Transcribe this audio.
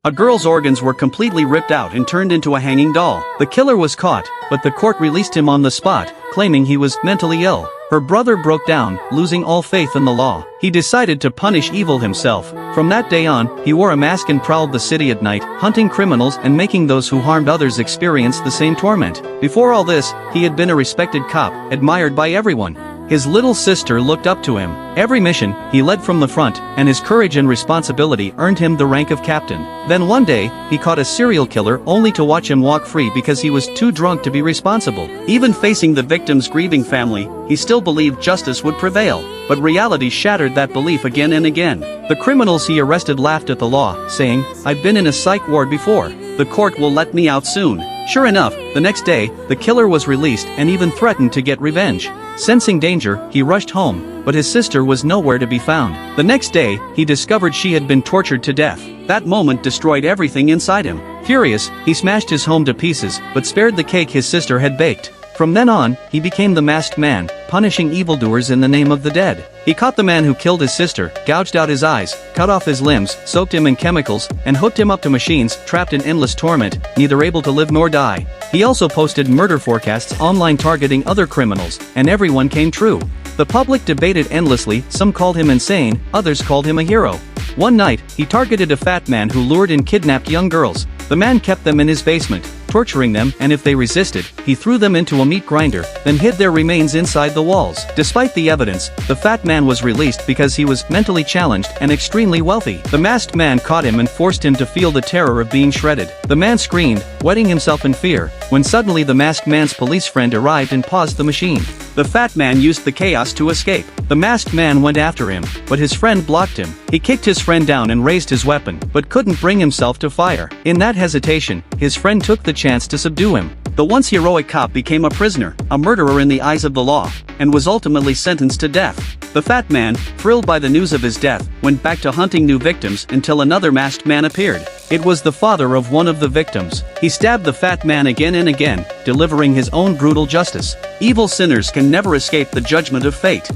A girl's organs were completely ripped out and turned into a hanging doll. The killer was caught, but the court released him on the spot, claiming he was mentally ill. Her brother broke down, losing all faith in the law. He decided to punish evil himself. From that day on, he wore a mask and prowled the city at night, hunting criminals and making those who harmed others experience the same torment. Before all this, he had been a respected cop, admired by everyone. His little sister looked up to him. Every mission, he led from the front, and his courage and responsibility earned him the rank of captain. Then one day, he caught a serial killer only to watch him walk free because he was too drunk to be responsible. Even facing the victim's grieving family, he still believed justice would prevail. But reality shattered that belief again and again. The criminals he arrested laughed at the law, saying, "I've been in a psych ward before. The court will let me out soon." Sure enough, the next day, the killer was released and even threatened to get revenge. Sensing danger, he rushed home, but his sister was nowhere to be found. The next day, he discovered she had been tortured to death. That moment destroyed everything inside him. Furious, he smashed his home to pieces, but spared the cake his sister had baked. From then on, he became the masked man, punishing evildoers in the name of the dead. He caught the man who killed his sister, gouged out his eyes, cut off his limbs, soaked him in chemicals, and hooked him up to machines, trapped in endless torment, neither able to live nor die. He also posted murder forecasts online targeting other criminals, and everyone came true. The public debated endlessly, some called him insane, others called him a hero. One night, he targeted a fat man who lured and kidnapped young girls. The man kept them in his basement, torturing them, and if they resisted, he threw them into a meat grinder, then hid their remains inside the walls. Despite the evidence, the fat man was released because he was mentally challenged and extremely wealthy. The masked man caught him and forced him to feel the terror of being shredded. The man screamed, wetting himself in fear, when suddenly the masked man's police friend arrived and paused the machine. The fat man used the chaos to escape. The masked man went after him, but his friend blocked him. He kicked his friend down and raised his weapon, but couldn't bring himself to fire. In that hesitation, his friend took the chance to subdue him. The once heroic cop became a prisoner, a murderer in the eyes of the law, and was ultimately sentenced to death. The fat man, thrilled by the news of his death, went back to hunting new victims until another masked man appeared. It was the father of one of the victims. He stabbed the fat man again and again, delivering his own brutal justice. Evil sinners can never escape the judgment of fate.